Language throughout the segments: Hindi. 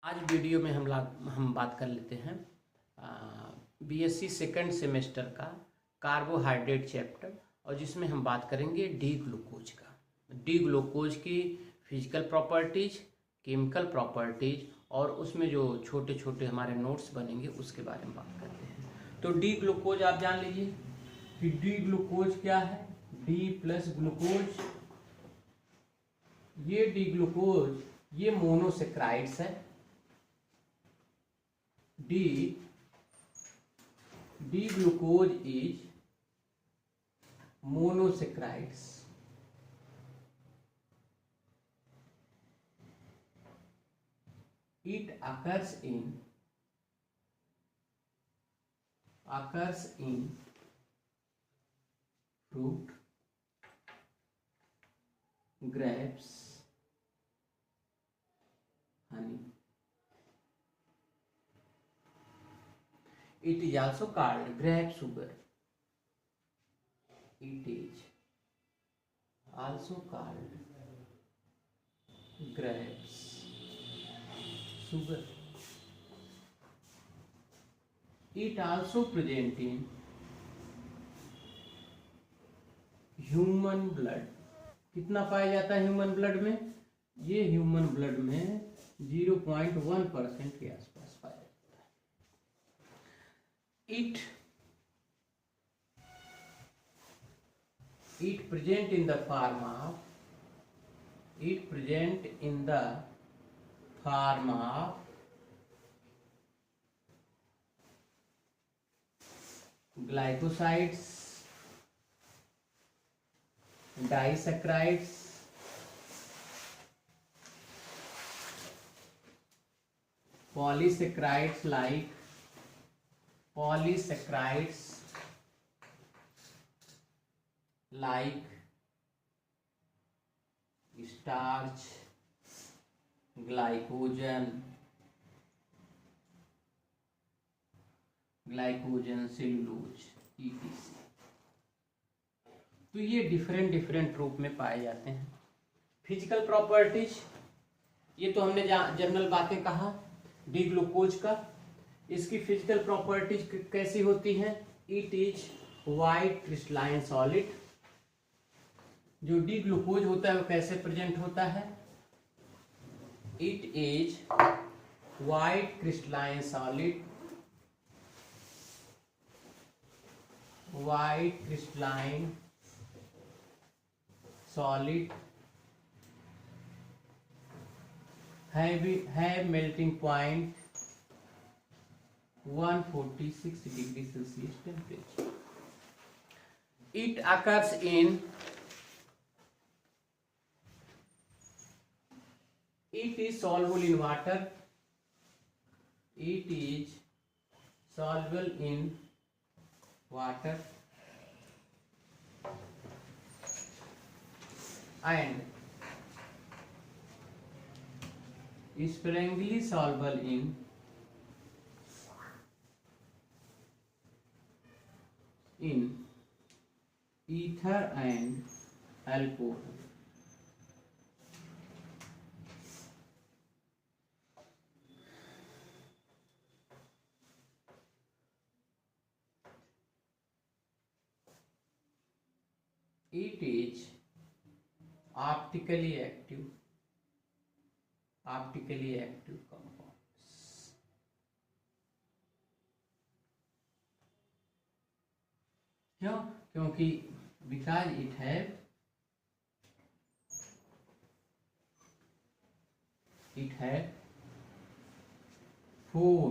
आज वीडियो में हम बात कर लेते हैं बीएससी सेकंड सेमेस्टर का कार्बोहाइड्रेट चैप्टर, और जिसमें हम बात करेंगे डी ग्लूकोज का। डी ग्लूकोज की फिजिकल प्रॉपर्टीज, केमिकल प्रॉपर्टीज और उसमें जो छोटे छोटे हमारे नोट्स बनेंगे उसके बारे में बात करते हैं। तो डी ग्लूकोज आप जान लीजिए कि डी ग्लूकोज क्या है। डी प्लस ग्लूकोज, ये डी ग्लूकोज ये मोनोसेक्राइड्स है। D glucose is monosaccharides. It occurs in fruit, grapes, honey. It is also called grape sugar. It is also called grapes sugar. It also present in human blood. कितना पाया जाता है ह्यूमन ब्लड में? ये ह्यूमन ब्लड में 0.1% के आसपास पाया जाता है। It present in the form of glycosides, disaccharides, polysaccharides like starch, glycogen, cellulose etc. तो ये डिफरेंट रूप में पाए जाते हैं। फिजिकल प्रॉपर्टीज, ये तो हमने जनरल बातें कहा डी ग्लूकोज का। इसकी फिजिकल प्रॉपर्टीज कैसी होती हैं? It is white crystalline solid. जो डी ग्लूकोज होता है वो कैसे प्रेजेंट होता है? It is white crystalline solid, have melting point 146 degree Celsius temperature. It occurs in it is soluble in water. It is soluble in water and sparingly soluble in ether and alcohol. It is optically active compounds. क्यों? क्योंकि because it have four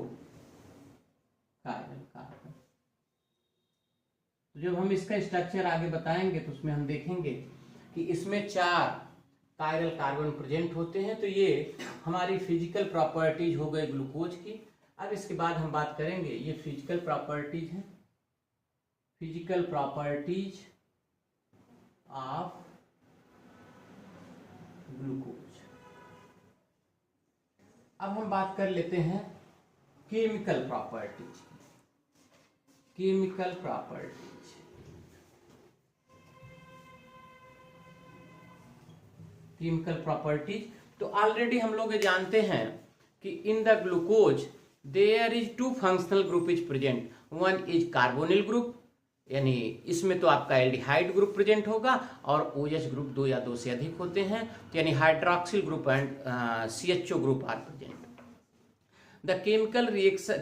chiral carbon। जब हम इसका स्ट्रक्चर आगे बताएंगे तो उसमें हम देखेंगे कि इसमें 4 कायरल कार्बन प्रेजेंट होते हैं। तो ये हमारी फिजिकल प्रॉपर्टीज हो गए ग्लूकोज की। अब इसके बाद हम बात करेंगे, ये फिजिकल प्रॉपर्टीज हैं, फिजिकल प्रॉपर्टीज ऑफ ग्लूकोज। अब हम बात कर लेते हैं केमिकल प्रॉपर्टीज। केमिकल प्रॉपर्टीज तो ऑलरेडी हम लोग जानते हैं कि in the glucose there is two functional group is present, one is carbonyl group, यानी इसमें तो आपका एल्डिहाइड ग्रुप प्रेजेंट होगा, और OH ग्रुप 2 या 2 से अधिक होते हैं, यानी hydroxyl group and CHO group are present. The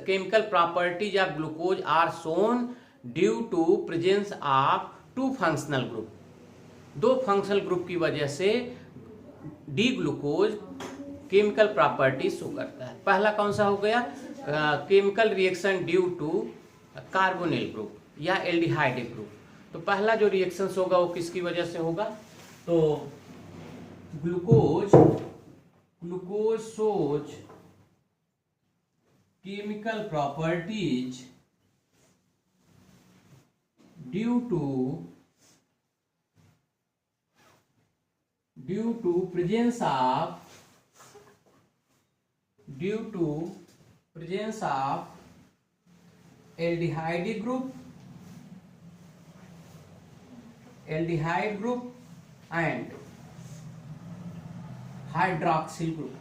chemical properties of glucose are shown due to presence of two functional group, 2 functional group की वजह से D glucose chemical property show करता है। पहला कौन सा हो गया, chemical reaction due to carbonyl group या एल्डिहाइड ग्रुप। तो पहला जो रिएक्शन होगा वो किसकी वजह से होगा, तो glucose shows chemical properties due to presence of aldehyde group and hydroxyl group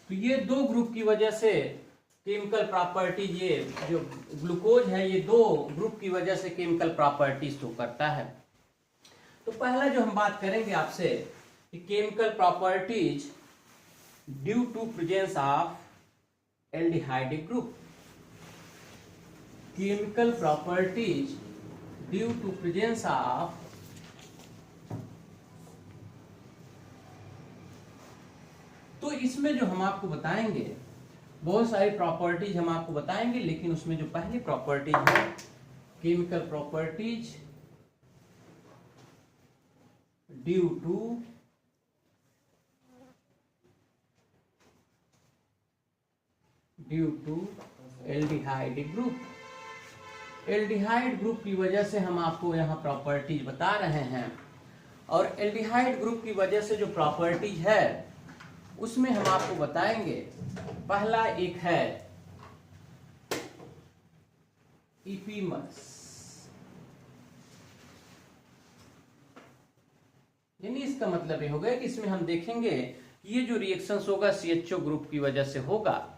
तो ये 2 ग्रुप की वजह से केमिकल प्रॉपर्टीज, ये जो ग्लूकोज है ये 2 ग्रुप की वजह से केमिकल प्रॉपर्टीज शो करता है। तो पहला जो हम बात करेंगे आपसे कि chemical properties due to presence of aldehyde group, chemical properties due to presence of तो इसमें जो हम आपको बताएंगे बहुत सारी प्रॉपर्टीज हम आपको बताएंगे, लेकिन उसमें जो पहली प्रॉपर्टीज है chemical properties due to aldehyde group, aldehyde group की वजह से हम आपको यहाँ प्रॉपर्टीज बता रहे हैं। और एल्डिहाइड ग्रुप की वजह से जो प्रॉपर्टीज है उसमें हम आपको बताएंगे, पहला एक है इपीमर्स, यानी इसका मतलब ये हो गया कि इसमें हम देखेंगे ये जो रिएक्शन होगा CHO ग्रुप की वजह से होगा।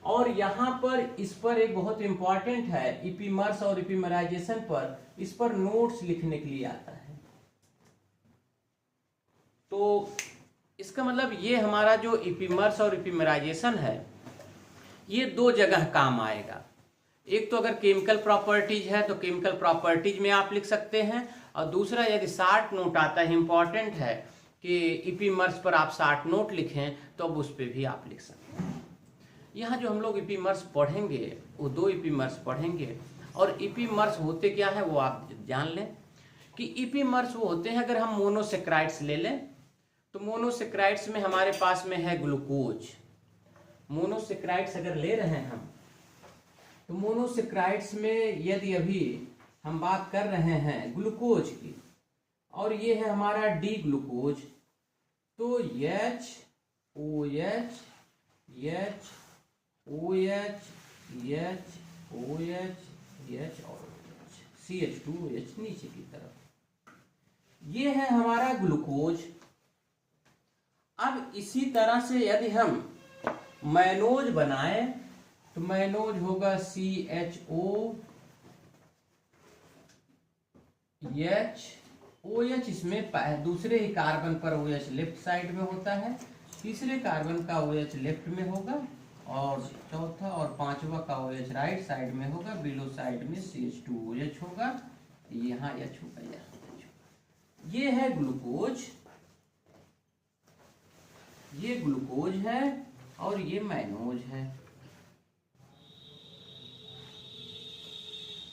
और यहां पर इस पर एक बहुत इंपॉर्टेंट है, इपीमर्स और इपीमराइजेशन पर इस पर नोट्स लिखने के लिए आता है। तो इसका मतलब ये हमारा जो इपीमर्स और इपीमराइजेशन है ये 2 जगह काम आएगा। एक तो अगर केमिकल प्रॉपर्टीज है तो केमिकल प्रॉपर्टीज में आप लिख सकते हैं, और दूसरा यदि शार्ट नोट आता है, इंपॉर्टेंट है कि इपीमर्स पर आप शार्ट नोट लिखें तो अब उस पर भी आप लिख सकते हैं। यहाँ जो हम लोग इपीमर्स पढ़ेंगे वो 2 इपीमर्स पढ़ेंगे, और इपीमर्स होते क्या है वो आप जान लें कि इपीमर्स वो होते हैं, अगर हम मोनोसेक्राइड्स ले लें तो मोनोसेक्राइड्स में हमारे पास में है ग्लूकोज, मोनोसेक्राइड्स अगर ले रहे हैं हम तो मोनोसेक्राइड्स में यदि अभी हम बात कर रहे हैं ग्लूकोज की, और ये है हमारा डी ग्लूकोज, तो OH और CH2OH नीचे की तरफ, ये है हमारा ग्लूकोज। अब इसी तरह से यदि हम मैनोज बनाएं तो मैनोज होगा CHOOH, OH इसमें दूसरे ही कार्बन पर OH लेफ्ट साइड में होता है, तीसरे कार्बन का OH लेफ्ट में होगा, और चौथा और पांचवा का OH राइट साइड में होगा, बिलो साइड में CH2OH होगा, यहाँ H होगा, यहाँ H होगा। ये है ग्लूकोज, ये ग्लूकोज है और ये मैनोज है।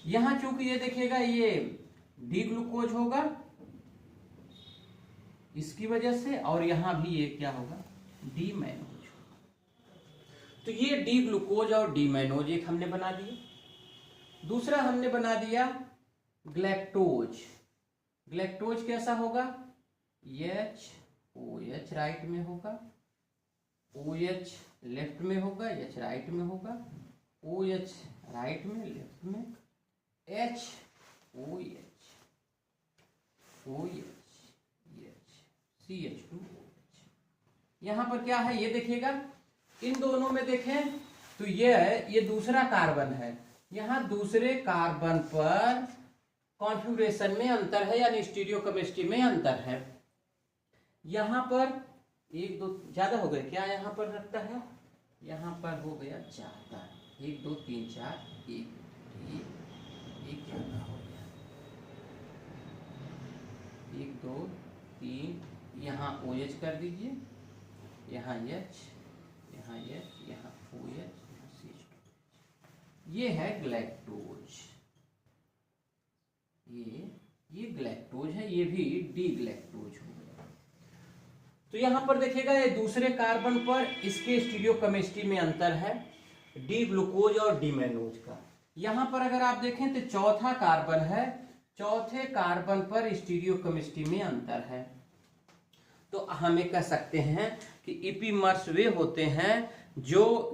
यहां चूंकि ये देखिएगा ये डी ग्लूकोज होगा इसकी वजह से, और यहां भी ये क्या होगा डी मैनोज। तो ये डी ग्लूकोज और डी मैनोज एक हमने बना दिया। दूसरा हमने बना दिया ग्लैक्टोज। ग्लैक्टोज कैसा होगा, OH राइट में होगा, OH लेफ्ट में होगा, H राइट में होगा, OH राइट में लेफ्ट में, OH CH2OH। यहां पर क्या है ये देखिएगा, इन दोनों में देखें तो ये दूसरा कार्बन है, यहां दूसरे कार्बन पर कॉन्फ़िगरेशन में अंतर है, यानी स्टीरियोकेमिस्ट्री में अंतर है। यहां पर एक दो ज्यादा हो गए क्या, यहां पर रखता है, यहां पर हो गया ज्यादा, 1 2 3 4 एक ज्यादा हो गया, 1 2 3, यहाँ OH कर दीजिए, यहाँ H, यहाँ H, यहाँ OH, यहाँ CH2। ये है ग्लैक्टोज, ये ग्लैक्टोज है, ये भी डी ग्लैक्टोज हो गया। तो यहां पर देखिएगा ये दूसरे कार्बन पर इसके स्टीरियोकेमिस्ट्री में अंतर है, डी ग्लूकोज और डी मैनोज का। यहां पर अगर आप देखें तो चौथा कार्बन है, चौथे कार्बन पर स्टीरियोकेमिस्ट्री में अंतर है। तो हमें कह सकते हैं कि इपीमर्स वे होते हैं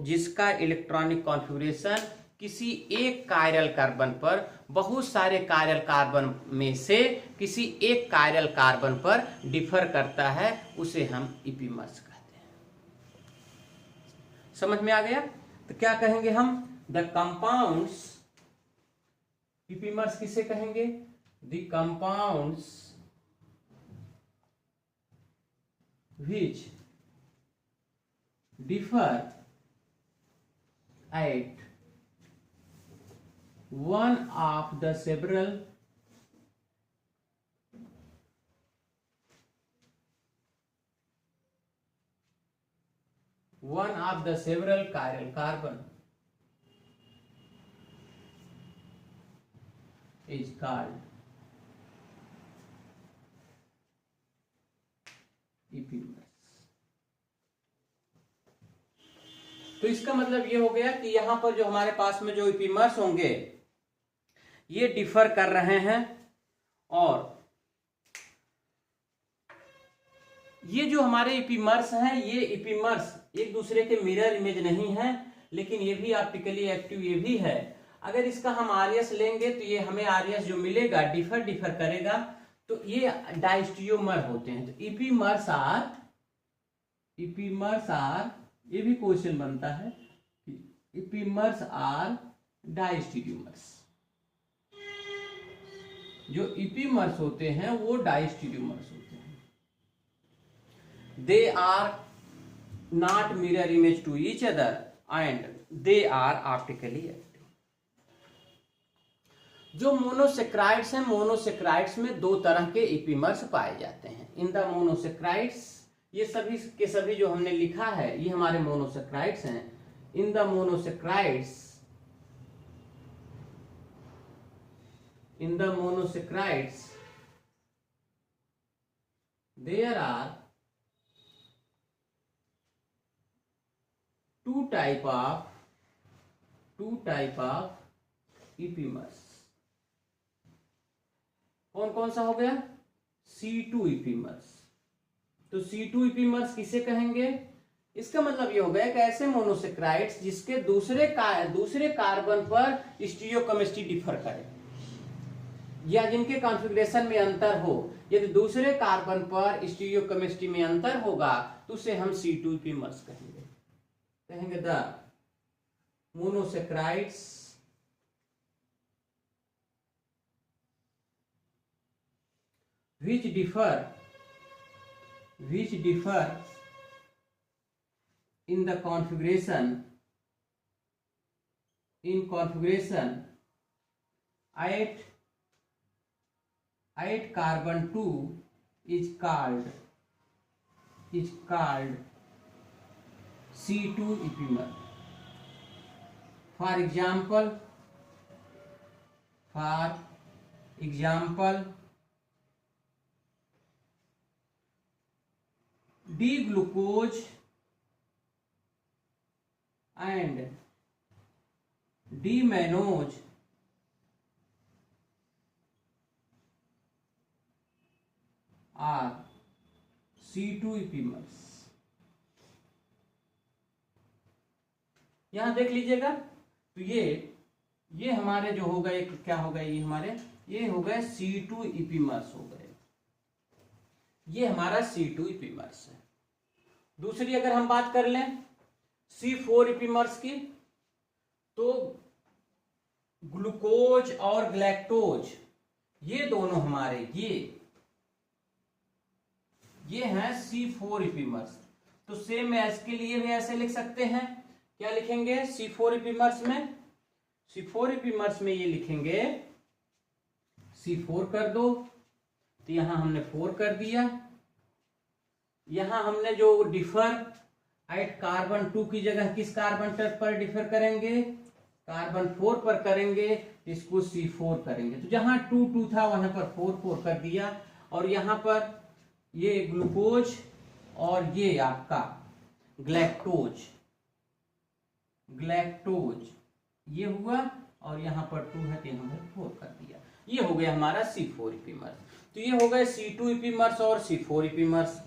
जिसका इलेक्ट्रॉनिक कॉन्फ़िगरेशन किसी एक कायरल कार्बन पर बहुत सारे कायरल कार्बन में से किसी एक कायरल कार्बन पर डिफर करता है, उसे हम इपीमर्स कहते हैं। समझ में आ गया? तो क्या कहेंगे हम, द कंपाउंड्स, इपीमर्स किसे कहेंगे, the compounds which differ at one of the several chiral carbon is called इपीमर्स। तो इसका मतलब ये हो गया कि यहां पर जो हमारे पास में जो इपीमर्स होंगे ये डिफर कर रहे हैं, और ये जो हमारे इपीमर्स हैं, ये इपीमर्स एक दूसरे के मिरर इमेज नहीं है, लेकिन ये भी ऑप्टिकली एक्टिव ये भी है। अगर इसका हम आरएस लेंगे तो ये हमें आरएस जो मिलेगा डिफर करेगा, तो ये डायस्टियोमर होते हैं। तो इपीमर्स आर, ये भी क्वेश्चन बनता है, इपीमर्स आर डायस्टियोमर्स। जो इपीमर्स होते हैं वो डायस्टियोमर्स होते हैं। They are not mirror image to each other and they are optically active. जो मोनोसेक्राइड्स हैं, मोनोसेक्राइड्स में दो तरह के इपीमर्स पाए जाते हैं। इन द मोनोसेक्राइड्स, ये सभी के सभी जो हमने लिखा है ये हमारे मोनोसेक्राइड्स हैं। In the monosaccharides, there are two type of इपीमर्स। कौन कौन सा हो गया, C2 इपीमर्स। तो C2 इपीमर्स किसे कहेंगे, इसका मतलब ये हो गया कि ऐसे मोनोसेक्राइड्स जिसके दूसरे कार्बन पर स्टीरियोकेमिस्ट्री डिफर करे, या जिनके कॉन्फ़िगरेशन में अंतर हो। यदि दूसरे कार्बन पर स्टीरियोकेमिस्ट्री में अंतर होगा तो उसे हम C2 इपीमर्स कहेंगे। The monosaccharides which differ in the configuration at carbon 2 is called C2 epimer. For example, D-glucose and D-mannose are C2 epimers। यहां देख लीजिएगा, तो ये हमारे जो होगा, एक क्या होगा, ये हो गए C2 इपीमर्स हो गए। ये हमारा C2 इपीमर्स है। दूसरी अगर हम बात कर लें C4 इपीमर्स की, तो ग्लूकोज और ग्लैक्टोज ये दोनों हमारे ये हैं C4 इपीमर्स। तो सेम एस के लिए भी ऐसे लिख सकते हैं। क्या लिखेंगे C4 इपीमर्स में? C4 इपीमर्स में ये लिखेंगे C4 कर दो, तो यहां हमने 4 कर दिया। यहां हमने जो डिफर एट कार्बन 2 की जगह किस कार्बन पर डिफर करेंगे? कार्बन 4 पर करेंगे, इसको C4 करेंगे। तो जहां 2 2 था वहां पर 4 4 कर दिया। और यहां पर ये ग्लूकोज और ये आपका ग्लैक्टोज ये हुआ, और यहां पर 2 है तो यहां पर 4 कर दिया। ये हो गया हमारा C4 इपीमर्स। तो ये हो गए C2 इपीमर्स और C4 इपीमर्स।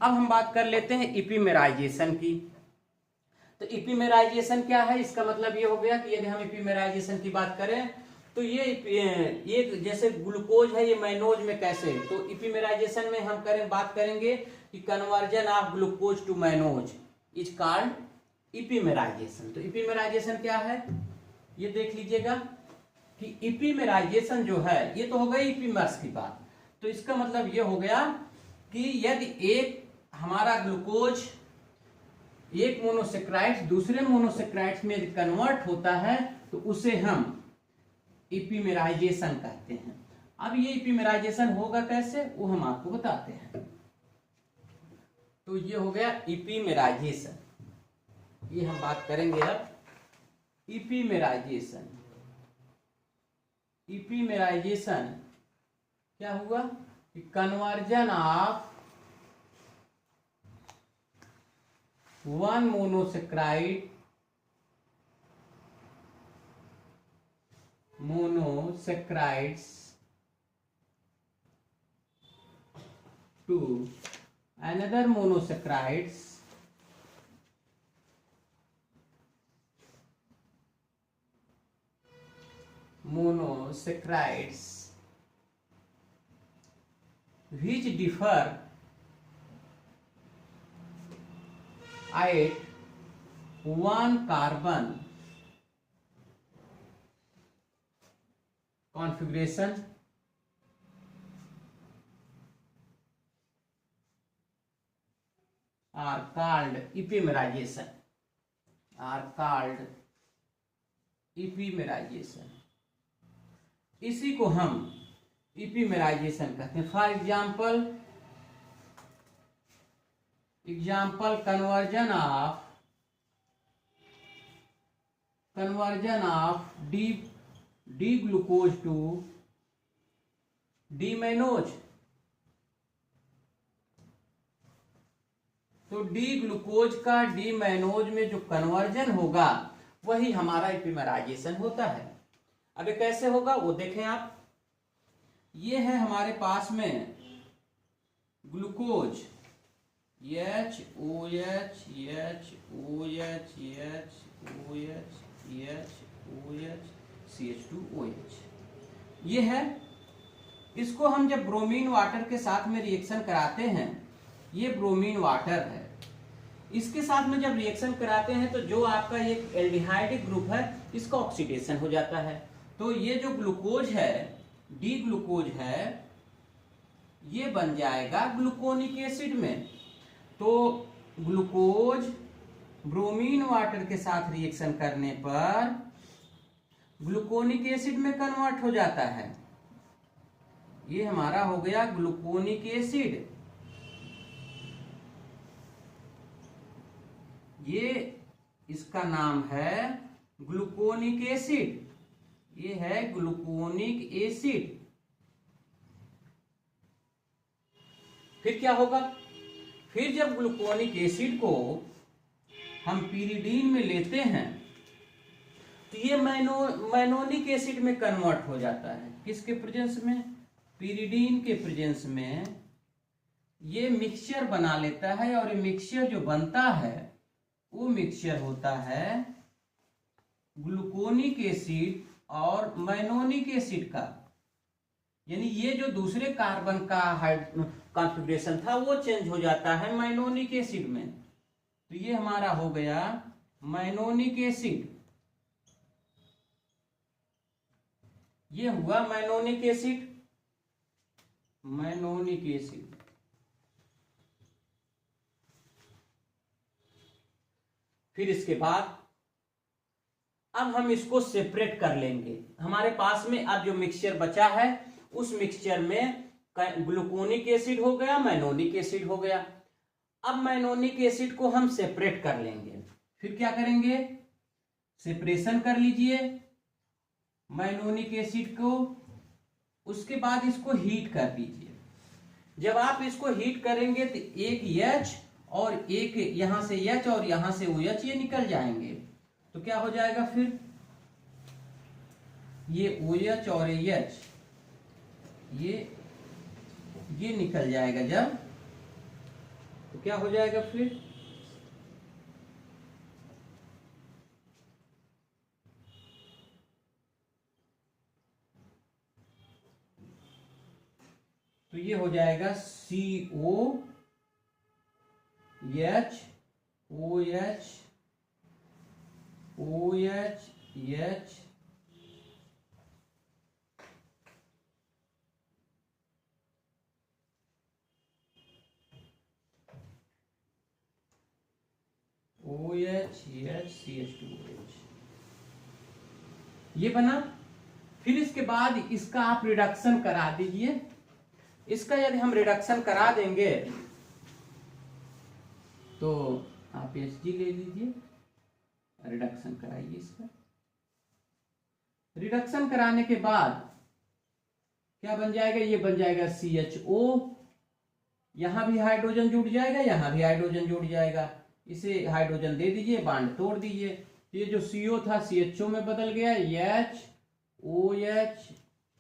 अब हम बात कर लेते हैं इपीमेराइजेशन की। तो इपीमेराइजेशन क्या है? इसका मतलब ये हो गया कि यदि हम इपीमेराइजेशन की बात करें तो ये जैसे ग्लूकोज है, ये मैनोज में कैसे? तो इपीमेराइजेशन में हम बात करेंगे कि conversion of glucose to mannose is called epimerization. तो इपीमेराइजेशन क्या है ये देख लीजिएगा कि इपीमेराइजेशन जो है ये तो हो गई इपीमर्स की बात। तो इसका मतलब ये हो गया कि यदि एक हमारा ग्लूकोज एक मोनोसेक्राइड्स दूसरे मोनोसेक्राइड्स में यदि कन्वर्ट होता है तो उसे हम इपीमेराइजेशन कहते हैं। अब ये इपीमेराइजेशन होगा कैसे वो हम आपको बताते हैं। तो ये हो गया इपीमेराइजेशन। ये हम बात करेंगे अब इपीमेराइजेशन। इपीमेराइजेशन क्या हुआ कि conversion of one monosaccharide monosaccharides to another monosaccharides which differ at one carbon configuration are called epimerization. इसी को हम इपीमेराइजेशन कहते हैं। For example conversion of D glucose to D mannose. तो डी ग्लूकोज का डी मैनोज में जो कन्वर्जन होगा वही हमारा इपीमेराइजेशन होता है। अब ये कैसे होगा वो देखें आप। ये है हमारे पास में ग्लूकोज CH2OH ये है। इसको हम जब ब्रोमीन वाटर के साथ में रिएक्शन कराते हैं, ये ब्रोमीन वाटर है, इसके साथ में जब रिएक्शन कराते हैं तो जो आपका ये एल्डिहाइड ग्रुप है इसका ऑक्सीडेशन हो जाता है। तो ये जो ग्लूकोज है डी ग्लूकोज है ये बन जाएगा ग्लूकोनिक एसिड में। तो ग्लूकोज ब्रोमीन वाटर के साथ रिएक्शन करने पर ग्लूकोनिक एसिड में कन्वर्ट हो जाता है। ये हमारा हो गया ग्लूकोनिक एसिड। ये इसका नाम है ग्लूकोनिक एसिड। ये है ग्लूकोनिक एसिड। फिर क्या होगा? फिर जब ग्लूकोनिक एसिड को हम पीरिडीन में लेते हैं तो ये मैनोनिक एसिड में कन्वर्ट हो जाता है। किसके प्रेजेंस में? पीरिडीन के प्रेजेंस में ये मिक्सचर बना लेता है। और ये मिक्सचर जो बनता है वो मिक्सचर होता है ग्लूकोनिक एसिड और मैनोनिक एसिड का। यानी ये जो दूसरे कार्बन का कॉन्फ़िगरेशन था वो चेंज हो जाता है मैनोनिक एसिड में। तो ये हमारा हो गया मैनोनिक एसिड, ये हुआ मैनोनिक एसिड, मैनोनिक एसिड। फिर इसके बाद अब हम इसको सेपरेट कर लेंगे। हमारे पास में अब जो मिक्सचर बचा है उस मिक्सचर में ग्लूकोनिक एसिड हो गया, मैनोनिक एसिड हो गया। अब मैनोनिक एसिड को हम सेपरेट कर लेंगे। फिर क्या करेंगे, सेपरेशन कर लीजिए मैनोनिक एसिड को, उसके बाद इसको हीट कर दीजिए। जब आप इसको हीट करेंगे तो एक H और एक यहां से H और यहां से OH ये निकल जाएंगे। तो क्या हो जाएगा, फिर ये OH और AH ये निकल जाएगा जब, तो क्या हो जाएगा फिर, तो ये हो जाएगा COH OH OH H CH2OH ये बना। फिर इसके बाद इसका आप रिडक्शन करा दीजिए। इसका यदि हम रिडक्शन करा देंगे तो आप Hg ले लीजिए, रिडक्शन कराइए इसका। रिडक्शन कराने के बाद क्या बन जाएगा, ये बन जाएगा CHO, यहां भी हाइड्रोजन जुड़ जाएगा, यहां भी हाइड्रोजन जुड़ जाएगा। इसे हाइड्रोजन दे दीजिए, बांड तोड़ दीजिए। ये जो CO था CHO में बदल गया, H OH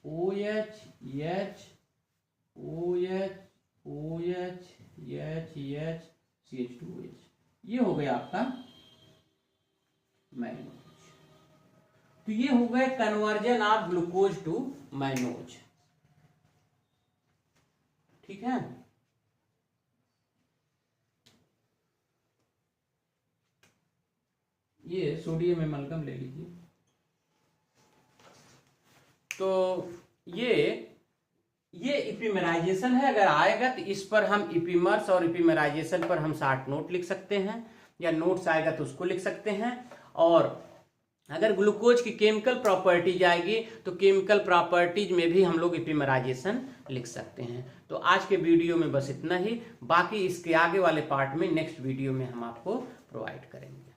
OH H OH OH H CH2OH, ये हो गया आपका मैनोज। तो ये हो गया conversion of glucose to mannose. ठीक है, ये सोडियम एमाल्गम ले लीजिए। तो ये इपिमेराइजेशन है। अगर आएगा तो इस पर हम इपिमर्स और इपिमेराइजेशन पर हम 60 नोट लिख सकते हैं, या नोट्स आएगा तो उसको लिख सकते हैं। और अगर ग्लूकोज की केमिकल प्रॉपर्टीज आएगी तो केमिकल प्रॉपर्टीज में भी हम लोग इपिमेराइजेशन लिख सकते हैं। तो आज के वीडियो में बस इतना ही, बाकी इसके आगे वाले पार्ट में नेक्स्ट वीडियो में हम आपको प्रोवाइड करेंगे।